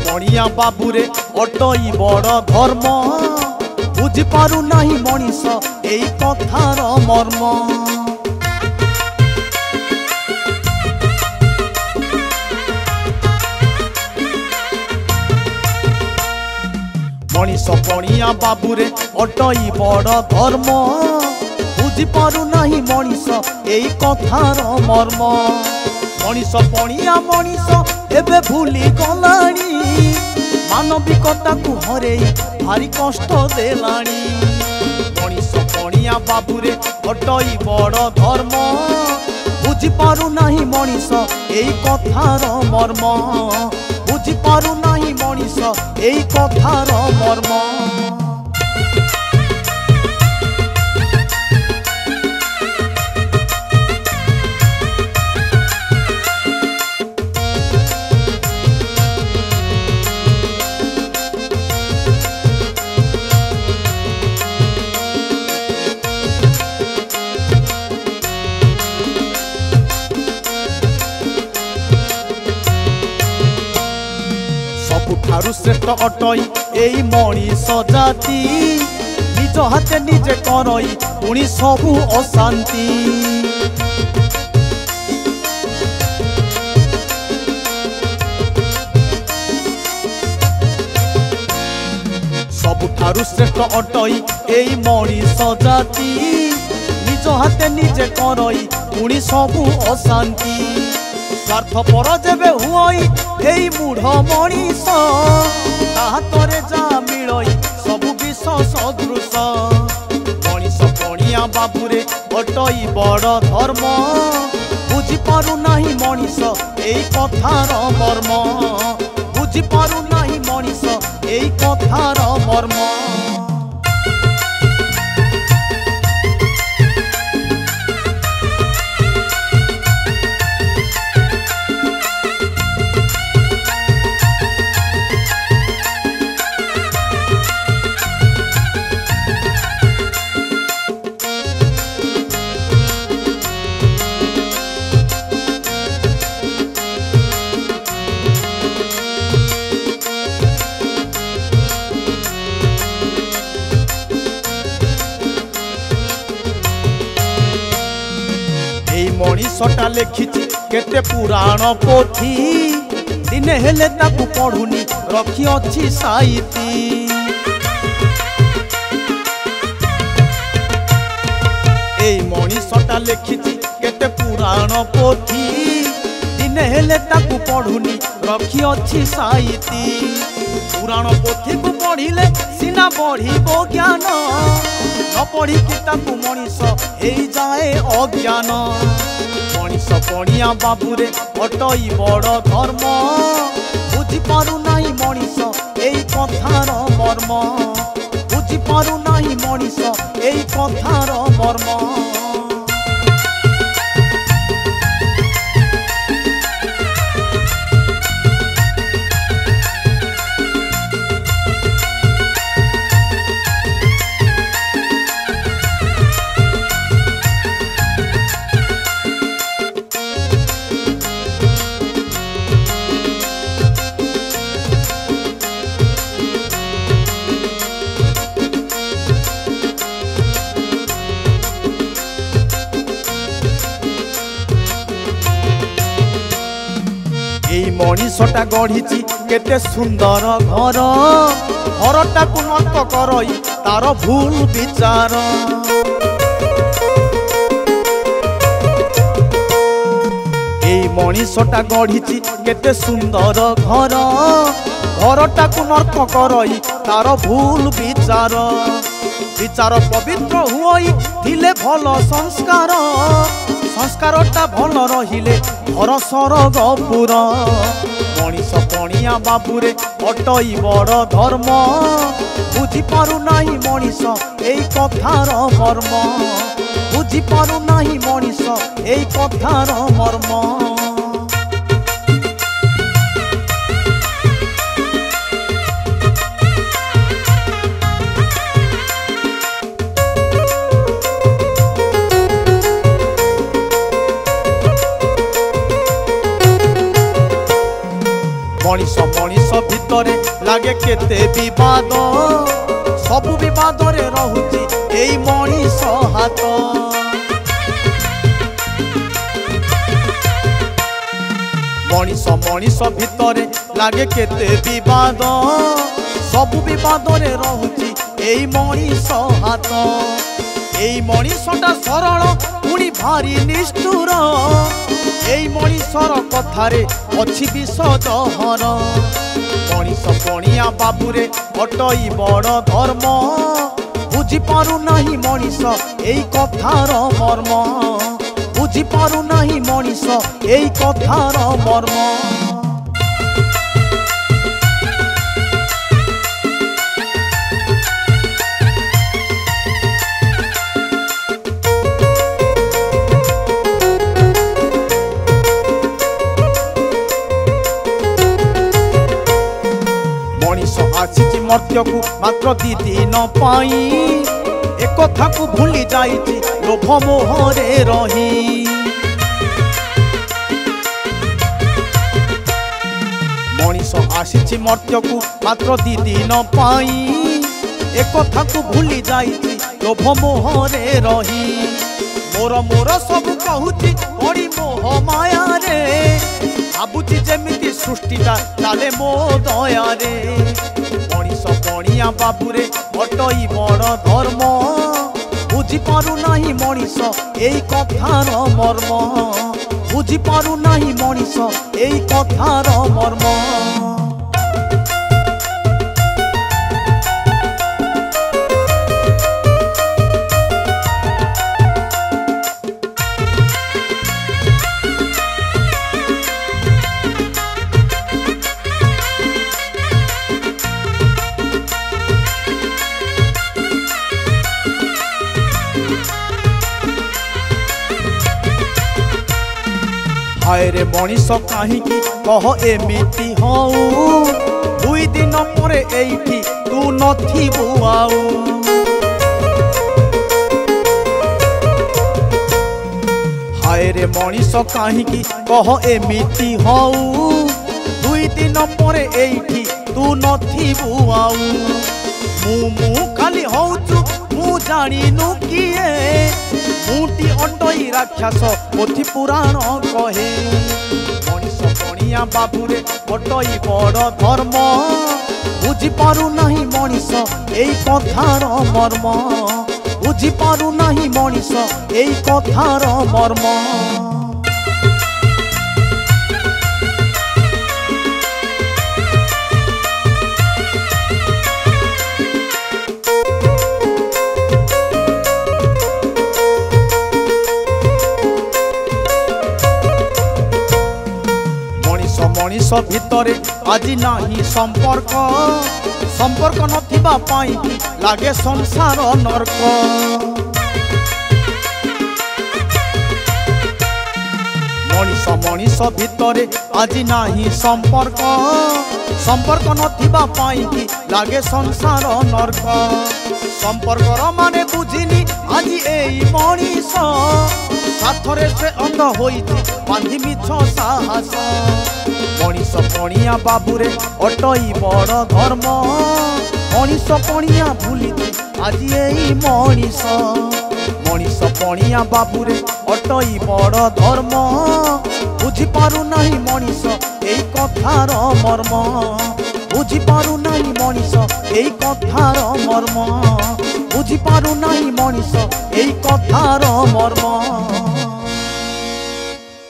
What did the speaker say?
पणिया बाबूरे अटई बड़ धर्म बुझी पारु नाही मनीष एई कथार मर्म। मनीष पणिया बाबूरे अटई बड़ धर्म बुझी पारु नाही मनीष एई कथार मर्म। मनीष पणिया मनीष एबे भूली गलानी मानविकता को हरे भारी कष्ट देलानी। मनीष पणिया बाबूरे अटई बड़ धर्म बुझी पारु नाही मनीष एई कथार मर्म। बुझी पारु नाही मनीष एई कथार मर्म। सबुठारु श्रेष्ठ अटई एई मनीष जाति निज हाथे निजे करई पुणी सबु अशांति। सबुठारु श्रेष्ठ अटई एई मनीष जाति निज हाथे निजे करई पुणी सबु अशांति। स्वार्थपर जेबे हुई एई मूढ़ मनीष हाथरे जा मिलई सबु विष सदृश। मनीष पणिया बाबूरे अटई बड़ धर्म बुझी पारु नाही मनीष एई कथार मर्म। बुझी पारु नाही मनीष एई कथार मर्म। मनीषटा लिखिछि केते पुराण पोथी दिने हेले ताकू पढ़ुनी रखी अछि साइती। एई मनीषटा लिखिछि केते पुराण पोथी दिने हेले ताकू पढ़ुनी रखी अछि साइती। पुराण पोथी को पढ़िले सिना बढ़िबो ज्ञान न पढ़ी कि ताकू मनीष हेई जाए अज्ञान। मनीष पणिया बाबूरे अटई बड़ धर्म बुझी पारु नाही मनीष एई कथार मर्म। बुझी पारु नाही मनीष एई कथार मर्म। मनीषटा गढ़ी केते सुंदर घर घरटा को नष्ट करई तार भूल विचार। एई मनीषटा गढ़ी केते सुंदर घर घरटा को नष्ट करई तार भूल विचार। विचार पवित्र हुई थिले भल संस्कार संस्कारटा भल रहिले घर सरगपुर। मनीष पणिया बाबूरे अटई बड़ धर्म बुझी पारु नाही मनीष एई कथार मर्म। बुझी पारु नाही मनीष एई कथार मर्म। मनीष मनीष भितर लागे केते विवाद सब विवाद रे रहुची एई मनीष हाथ मनीष मनीष भितर लागे केते विवाद सब विवाद रे रहुची एई मनीष हाथ एई मनीषटा सरल पुणी भारी निष्ठुर एई मनीषर कथारे अछि विष जहर मनीष पणिया बाबुरे अटई बड़ धर्म बुझी पारु नाही मनीष एई कथार मर्म बुझी पारु नाही मनीष एई कथार मर्म मनीष आसी मर्त्य को मात्र दी दिन पाई एक कथा को भूली जाइछि लोभ मोहरे रही मनीष आसी मर्त्य को मात्र दी दिन पाई एक कथा को भूली जाइछि लोभ मोहरे रही मोर मोर सब कहूछि बड़ी मोह माया रे भाबुची जेमिति सृष्टिटा चाले मो दया रे मनीष पणिया बाबुरे अटई बड़ धर्म बुझी पारु नाही मनीष एई कथार मर्म बुझी पारु नाही मनीष एई कथार मर्म हाय रे मनीष कहीं कह एमिति हऊ दुई दिन परे एइठी तू नथिबु आऊ हाय रे मनीष कहीं कह एमिति हऊ दुई दिन परे एइठी तू नथिबु आऊ मु खाली होउछु मु जानिनु किए मुटी अंडई राक्षस पोथी पुराण कहे मनीष पणिया बाबुरे अटई बड़ धर्म बुझी पारु नाही मनीष एई कथार मर्म बुझी पारु नाही मनीष एई कथार मर्म मनीष भितर आज नाही संपर्क संपर्क नथिबा पाई लागे संसार नरक मनीष मनीष भितर आज नाही संपर्क संपर्क नथिबा पाई लागे संसार नरक संपर्कर माने बुझिनी आज एई मनीष साथरे से अंध होइछि बांधी मिछ साहस मनीष पणिया बाबुरे अटई बड़ धर्म मनीष पणिया भूली आज एई मनीष मनीष पणिया बाबुरे अटई बड़ धर्म बुझी पारु नाही मनीष एई कथार मर्म बुझी पारु नाही मनीष एई कथार मर्म बुझी पारु नाही मनीष एई कथार मर्म।